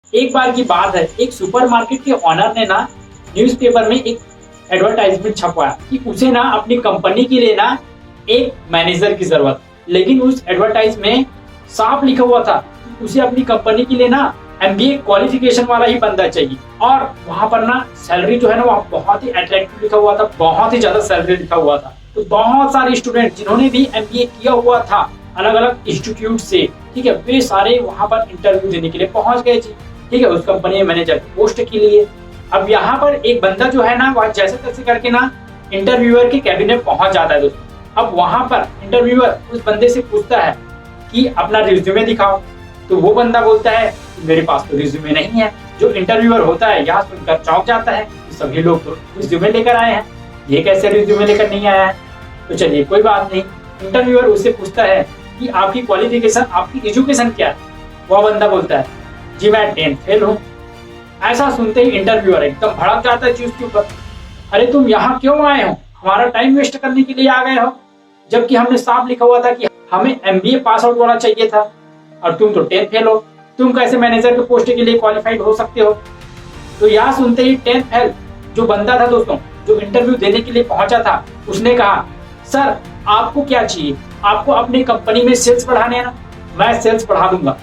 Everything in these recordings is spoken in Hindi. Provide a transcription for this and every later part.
एक बार की बात है, एक सुपरमार्केट के ऑनर ने ना न्यूज़पेपर में एक एडवर्टाइजमेंट छपवाया कि उसे ना अपनी कंपनी के लिए ना एक मैनेजर की जरूरत। लेकिन उस एडवर्टाइज में साफ लिखा हुआ था कि उसे अपनी कंपनी के लिए ना एमबीए क्वालिफिकेशन वाला ही बंदा चाहिए। और वहां पर ना सैलरी जो है ना वहाँ बहुत ही अट्रैक्टिव लिखा हुआ था, बहुत ही ज्यादा सैलरी लिखा हुआ था। तो बहुत सारे स्टूडेंट जिन्होंने भी एमबीए किया हुआ था अलग अलग इंस्टीट्यूट से, ठीक है, वे सारे वहां पर इंटरव्यू देने के लिए पहुंच गए जी, ठीक है, उस कंपनी में मैनेजर पोस्ट के लिए। अब यहाँ पर एक बंदा जो है ना वह जैसे तैसे करके ना इंटरव्यूअर के कैबिन में पहुंच जाता है दोस्तों। अब वहां पर इंटरव्यूअर उस बंदे से पूछता है कि अपना रिज्यूमे दिखाओ। तो वो बंदा बोलता है कि मेरे पास तो रिज्यूमे नहीं है। जो इंटरव्यूअर होता है यहाँ सुनकर चौंक जाता है कि सभी लोग तो रिज्यूमे लेकर आए हैं, ये कैसे रिज्यूमे लेकर नहीं आया है। तो चलिए कोई बात नहीं, इंटरव्यूअर उससे पूछता है कि आपकी क्वालिफिकेशन, आपकी एजुकेशन क्या है। वह बंदा बोलता है जी मैं 10th फेल हूँ। ऐसा सुनते ही इंटरव्यूअर एकदम भड़क जाता है चीज के ऊपर। अरे तुम यहाँ क्यों आए हो, हमारा टाइम वेस्ट करने के लिए आ गए हो, जबकि हमने साफ लिखा हुआ था कि हमें एमबीए पास आउट वाला चाहिए था और तुम तो 10th फेल हो। तुम कैसे मैनेजर के पोस्ट के लिए क्वालिफाइड हो सकते हो। तो यहाँ सुनते ही 10th फेल जो बंदा था दोस्तों, जो इंटरव्यू देने के लिए पहुंचा था, उसने कहा सर आपको क्या चाहिए, आपको अपनी कंपनी में सेल्स बढ़ाने हैं ना, मैं सेल्स बढ़ा दूंगा।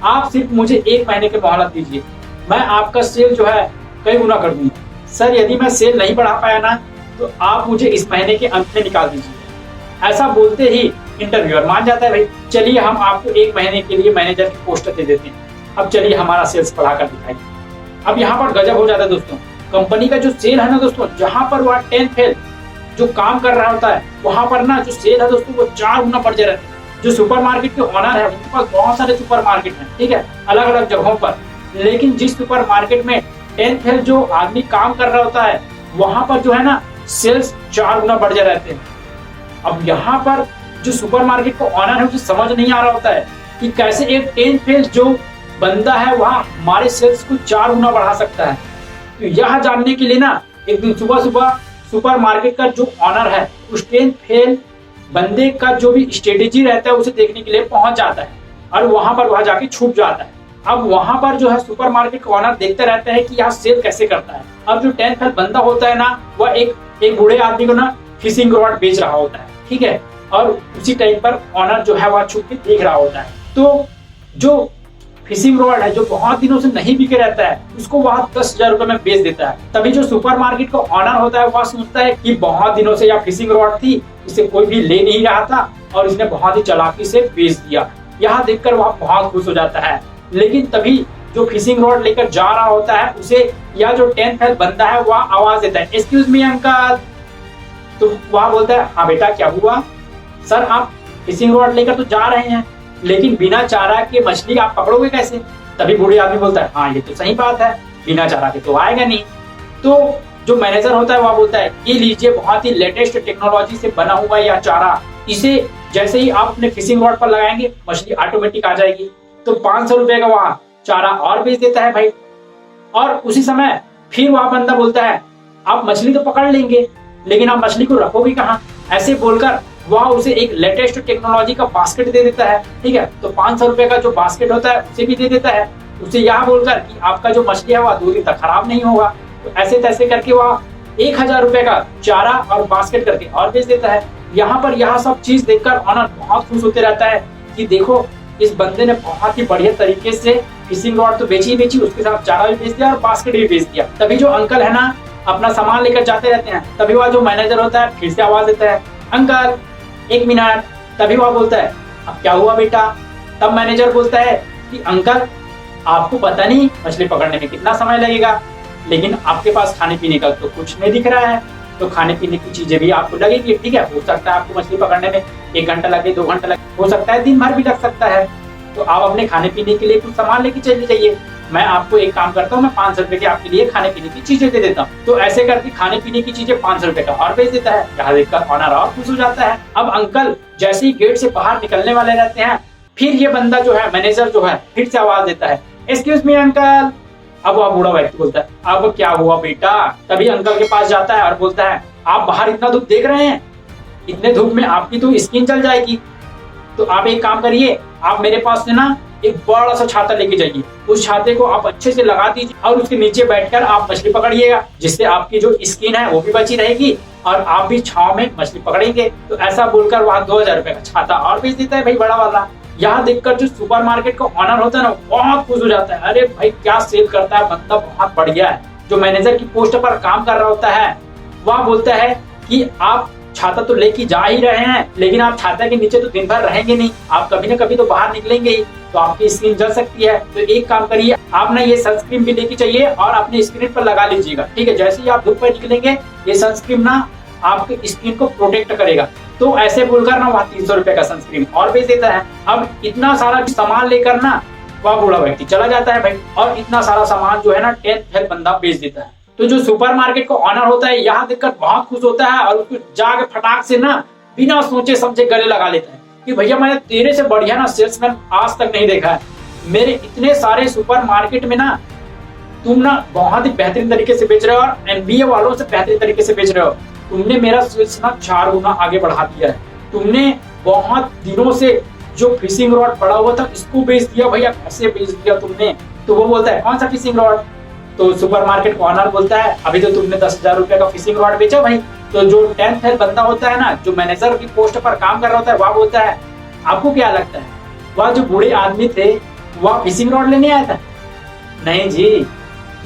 आप सिर्फ मुझे 1 महीने की मोहलत दीजिए, मैं आपका सेल जो है कई गुना कर दूंगा। सर यदि मैं सेल नहीं बढ़ा पाया ना तो आप मुझे इस महीने के अंत में निकाल दीजिए। ऐसा बोलते ही इंटरव्यूअर मान जाता है, भाई चलिए हम आपको 1 महीने के लिए मैनेजर की पोस्ट दे देते हैं, अब चलिए हमारा सेल्स बढ़ा कर दिखाइए। अब यहाँ पर गजब हो जाता है दोस्तों, कंपनी का जो सेल है ना दोस्तों, जहाँ पर वह 10th फेल जो काम कर रहा होता है वहां पर ना जो सेल है दोस्तों वो 4 गुना बढ़ जाता है। जो सुपरमार्केट के ओनर है उनके पास बहुत सारे सुपरमार्केट हैं, ठीक है, अलग अलग जगहों पर, लेकिन जिस सुपरमार्केट में 10th फेल जो आदमी काम कर रहा होता है वहां पर जो है ना सेल्स 4 गुना बढ़ जा रहते हैं। अब यहाँ पर जो सुपरमार्केट का ओनर है उसे समझ नहीं आ रहा होता है कि कैसे एक 10th फेल जो बंदा है वह हमारे सेल्स को 4 गुना बढ़ा सकता है। तो यह जानने के लिए ना एक दिन सुबह सुबह सुपरमार्केट का जो ऑनर है उस 10th फेल बंदे का जो भी स्ट्रेटेजी रहता है उसे देखने के लिए पहुंच जाता है और वहां पर वह जाके छुप जाता है। अब वहां पर जो है सुपरमार्केट का ऑनर देखते रहता है कि यह सेल कैसे करता है। अब जो 10th फेल बंदा होता है ना वह एक बूढ़े आदमी को ना फिशिंग रॉड बेच रहा होता है, ठीक है, और उसी टाइम पर ऑनर जो है वह छुप के देख रहा होता है। तो जो फिशिंग रॉड है जो बहुत दिनों से नहीं बिके रहता है उसको वह 10,000 रुपए में बेच देता है। तभी जो सुपरमार्केट का ऑनर होता है वह सोचता है कि बहुत दिनों से यह फिशिंग रॉड थी, इसे कोई भी ले नहीं रहा था और इसने बहुत ही चालाकी से बेच दिया। यह देखकर वह बहुत खुश हो जाता है। लेकिन तभी जो फिशिंग रॉड लेकर जा रहा होता है उसे यह जो 10th फेल बंदा है वह आवाज देता है, एक्सक्यूज मी अंकल। तो वह बोलता है हाँ बेटा क्या हुआ। सर आप फिशिंग रॉड लेकर तो जा रहे हैं लेकिन बिना चारा के मछली आप पकड़ोगे कैसे। तभी बूढ़े आदमी बोलता है हाँ ये तो सही बात है, बिना चारा के तो आएगा नहीं। तो जो मैनेजर होता है वह बोलता है ये लीजिए बहुत ही लेटेस्ट टेक्नोलॉजी से बना हुआ यह चारा, इसे जैसे ही आप अपने फिशिंग रॉड पर लगाएंगे मछली ऑटोमेटिक आ जाएगी। तो 500 रुपए का वहां चारा और बेच देता है भाई। और उसी समय फिर वह बंदा बोलता है आप मछली तो पकड़ लेंगे लेकिन आप मछली को रखोगे कहाँ। ऐसे बोलकर वह उसे एक लेटेस्ट टेक्नोलॉजी का बास्केट दे देता है, ठीक है। तो 500 रुपए का जो बास्केट होता है उसे भी दे देता है, उसे यह बोलकर कि आपका जो मछली है वह 2 दिन तक खराब नहीं होगा। तो ऐसे तैसे करके वह 1000 रुपए का चारा और बास्केट करके और बेच देता है। यहाँ पर यह सब चीज देखकर ऑनर बहुत खुश होते रहता है कि देखो इस बंदे ने बहुत ही बढ़िया तरीके से फिशिंग रॉड तो बेची ही बेची, उसके साथ चारा भी बेच दिया और बास्केट भी बेच दिया। तभी जो अंकल है ना अपना सामान लेकर जाते रहते हैं, तभी वह जो मैनेजर होता है फिर से आवाज देता है अंकल 1 मिनट। तभी वह बोलता है अब क्या हुआ बेटा। तब मैनेजर बोलता है कि अंकल आपको पता नहीं मछली पकड़ने में कितना समय लगेगा, लेकिन आपके पास खाने पीने का तो कुछ नहीं दिख रहा है, तो खाने पीने की चीजें भी आपको लगेगी, ठीक है। हो सकता है आपको मछली पकड़ने में 1 घंटा लगे, 2 घंटा लगे, हो सकता है दिन भर भी लग सकता है। तो आप अपने खाने पीने के लिए कुछ सामान लेके चले जाइए, मैं आपको एक काम करता हूँ, मैं 500 रुपए की आपके लिए खाने पीने की चीजें दे देता हूँ। तो ऐसे करके खाने पीने की चीजें 500 रुपए का और बेच देता है। यहाँ देखकर ऑनर और खुश हो जाता है। अब अंकल जैसे ही गेट से बाहर निकलने वाले रहते हैं फिर ये बंदा जो है मैनेजर जो है फिर से आवाज देता है एक्सक्यूज मी अंकल। अब वह बूढ़ा व्यक्ति बोलता है अब क्या हुआ बेटा। तभी अंकल के पास जाता है और बोलता है आप बाहर इतना धूप देख रहे हैं, इतने धूप में आपकी तो स्किन जल जाएगी, तो आप एक काम करिए आप मेरे पास से ना एक बड़ा सा छाता लेके जाइए, उस छाते को आप अच्छे से लगा दीजिए और उसके नीचे बैठकर आप मछली पकड़िएगा, जिससे आपकी जो स्किन है वो भी बची रहेगी और आप भी छाव में मछली पकड़ेंगे। तो ऐसा बोलकर वहां 2000 रुपए का छाता और बेच देता है भाई बड़ा वाला। यहाँ देखकर जो सुपरमार्केट का ऑनर होता है ना, बहुत खुश हो जाता है, अरे भाई क्या सेल करता है बंदा, बहुत बढ़िया है। जो मैनेजर की पोस्ट पर काम कर रहा होता है वह बोलता है कि आप छाता तो लेके जा ही रहे हैं, लेकिन आप छाता के नीचे तो दिन भर रहेंगे नहीं, आप कभी ना कभी तो बाहर निकलेंगे ही, तो आपकी स्किन जल सकती है। तो एक काम करिए, आप ना ये सनस्क्रीन भी लेके चाहिए और अपने स्किन पर लगा लीजिएगा, ठीक है। जैसे ही आप धूप पर निकलेंगे ये सनस्क्रीन ना आपकी स्किन को प्रोटेक्ट करेगा। तो ऐसे बोलकर ना वह 300 रुपए का सनस्क्रीन और बेच देता है। अब इतना सारा सामान लेकर ना वह बूढ़ा व्यक्ति चला जाता है भाई, और इतना सारा सामान जो है ना 10th फेल बंदा बेच देता है। तो जो सुपरमार्केट का ऑनर होता है यहाँ देखकर बहुत खुश होता है और उसको जाके फटाक से ना बिना सोचे समझे गले लगा लेता है कि भैया मैंने तेरे से बढ़िया ना सेल्समैन आज तक नहीं देखा है। मेरे इतने सारे सुपरमार्केट में ना तुम ना बहुत ही बेहतरीन तरीके से बेच रहे हो और एमबीए वालों से बेहतरीन तरीके से बेच रहे हो। तुमने मेरा सेल्स ना 4 गुना आगे बढ़ा दिया है। तुमने बहुत दिनों से जो फिशिंग रॉड पड़ा हुआ था इसको बेच दिया भैया, कैसे बेच दिया तुमने। तो वो बोलता है कौन सा फिशिंग रॉड। तो सुपरमार्केट का ऑनर बोलता है अभी तो तुमने 10,000 रुपए का फिशिंग रॉड बेचा भाई। तो जो 10th फेल बंदा होता है ना, जो मैनेजर की पोस्ट पर काम कर रहा होता है, वह बोलता है आपको क्या लगता है वह जो बूढ़े आदमी थे वह फिशिंग रॉड लेने आया था? नहीं जी,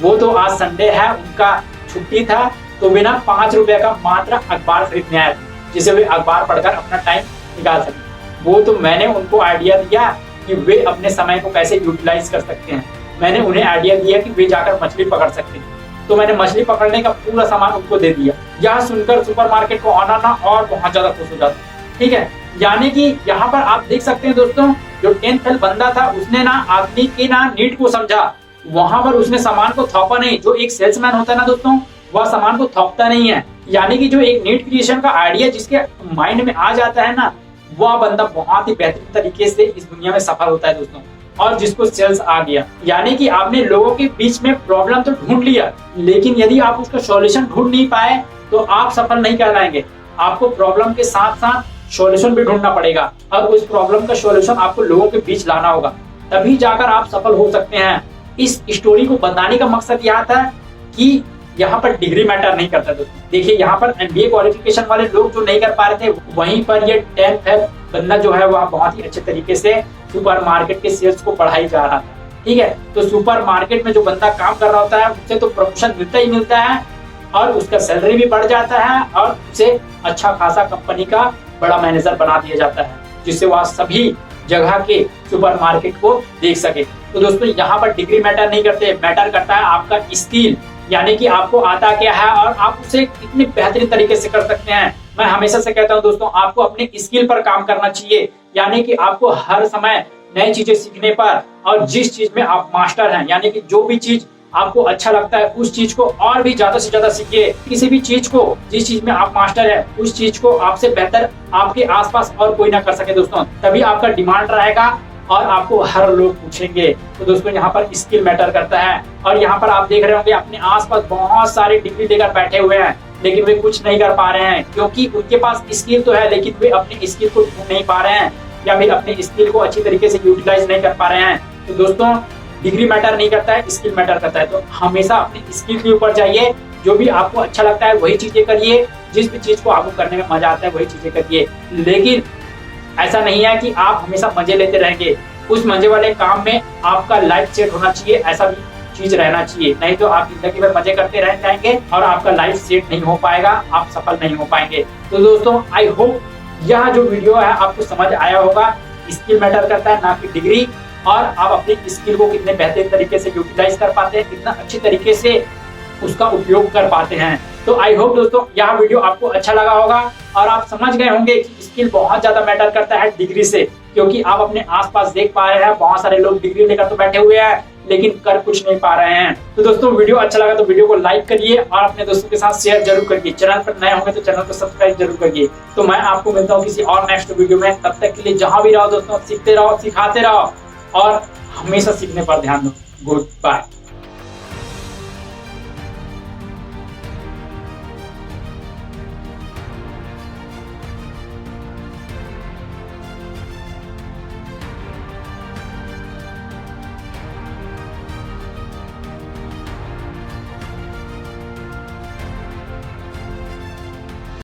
वो तो आज संडे है, उनका छुट्टी था, तो वे ना 5 रुपए का मात्र अखबार खरीदने आए थे, जिसे वे अखबार पढ़कर अपना टाइम निकाल सके। वो तो मैंने उनको आइडिया दिया कि वे अपने समय को कैसे यूटिलाइज कर सकते हैं। मैंने उन्हें आइडिया दिया कि वे जाकर मछली पकड़ सकते हैं, तो मैंने मछली पकड़ने का पूरा सामान उनको दे दिया। यह सुनकर सुपरमार्केट को ऑनर ना और बहुत ज्यादा खुश हो जाता है, ठीक है। यानी कि यहाँ पर आप देख सकते हैं दोस्तों, जो 10th फेल बंदा था उसने ना आदमी की ना नीड को समझा, वहां पर उसने सामान को थोपा नहीं। जो एक सेल्समैन होता है ना दोस्तों, वह सामान को थोपता नहीं है। यानी कि जो एक नीड क्रिएशन का आइडिया जिसके माइंड में आ जाता है ना, वह बंदा बहुत ही बेहतरीन तरीके से इस दुनिया में सफल होता है दोस्तों। और जिसको सेल्स आ गया, यानी कि आपने लोगों के बीच में प्रॉब्लम तो ढूंढ लिया, लेकिन यदि आप उसका सॉल्यूशन ढूंढ नहीं पाए तो आप सफल नहीं कहलाएंगे। आपको प्रॉब्लम के साथ साथ सॉल्यूशन भी ढूंढना पड़ेगा और उस प्रॉब्लम का सॉल्यूशन आपको लोगों के बीच लाना होगा, तभी जाकर आप सफल हो सकते हैं। इस स्टोरी को बताने का मकसद यह था कि यहाँ पर डिग्री मैटर नहीं करता दोस्तों। देखिए यहाँ पर एमबीए क्वालिफिकेशन वाले लोग जो नहीं कर पा रहे थे, वहीं पर ये 10th फेल बंदा जो है वह बहुत ही अच्छे तरीके से सुपरमार्केट के सेल्स को बढ़ाई जा रहा था, ठीक है। तो सुपरमार्केट में जो बंदा काम कर रहा होता है उससे तो प्रमोशन मिलता ही मिलता है और उसका सैलरी भी बढ़ जाता है और उसे अच्छा खासा कंपनी का बड़ा मैनेजर बना दिया जाता है, जिससे वह सभी जगह के सुपरमार्केट को देख सके। तो दोस्तों यहाँ पर डिग्री मैटर नहीं करते, मैटर करता है आपका स्किल, यानी कि आपको आता क्या है और आप उसे कितने बेहतरीन तरीके से कर सकते हैं। मैं हमेशा से कहता हूं दोस्तों, आपको अपने स्किल पर काम करना चाहिए, यानी कि आपको हर समय नई चीजें सीखने पर, और जिस चीज में आप मास्टर हैं, यानी कि जो भी चीज आपको अच्छा लगता है उस चीज को और भी ज्यादा से ज्यादा सीखिए। किसी भी चीज को, जिस चीज में आप मास्टर है, उस चीज को आपसे बेहतर आपके आसपास और कोई ना कर सके दोस्तों, तभी आपका डिमांड रहेगा और आपको हर लोग पूछेंगे। तो दोस्तों यहाँ पर स्किल मैटर करता है। और यहाँ पर आप देख रहे होंगे अपने आसपास बहुत सारे डिग्री लेकर बैठे हुए हैं, लेकिन वे कुछ नहीं कर पा रहे हैं, क्योंकि उनके पास स्किल तो है लेकिन वे अपने स्किल को ढूंढ नहीं पा रहे हैं या फिर अपने स्किल को अच्छी तरीके से यूटिलाइज नहीं कर पा रहे हैं। तो दोस्तों डिग्री मैटर नहीं करता है, स्किल मैटर करता है। तो हमेशा अपने स्किल के ऊपर जाइए, जो भी आपको अच्छा लगता है वही चीजें करिए, जिस भी चीज को आपको करने में मजा आता है वही चीजें करिए। लेकिन ऐसा नहीं है कि आप हमेशा मजे लेते रहेंगे, उस मजे वाले काम में आपका लाइफ सेट होना चाहिए, ऐसा भी चीज रहना चाहिए। नहीं तो आप जिंदगी भर मजे करते रह जाएंगे और आपका लाइफ सेट नहीं हो पाएगा, आप सफल नहीं हो पाएंगे। तो दोस्तों आई होप यह जो वीडियो है आपको समझ आया होगा। स्किल मैटर करता है, ना कि डिग्री, और आप अपनी स्किल को कितने बेहतरीन तरीके से यूटिलाइज कर पाते हैं, कितना अच्छी तरीके से उसका उपयोग कर पाते हैं। तो आई होप दोस्तों यह वीडियो आपको अच्छा लगा होगा और आप समझ गए होंगे कि स्किल बहुत ज्यादा मैटर करता है डिग्री से, क्योंकि आप अपने आसपास देख पा रहे हैं बहुत सारे लोग डिग्री लेकर तो बैठे हुए हैं लेकिन कर कुछ नहीं पा रहे हैं। तो दोस्तों वीडियो अच्छा लगा तो वीडियो को लाइक करिए और अपने दोस्तों के साथ शेयर जरूर करिए। चैनल पर नए होंगे तो चैनल को सब्सक्राइब जरूर करिए। तो मैं आपको मिलता हूँ किसी और नेक्स्ट वीडियो में। तब तक के लिए जहां भी रहो दोस्तों, सीखते रहो, सिखाते रहो और हमेशा सीखने पर ध्यान दो। Good bye.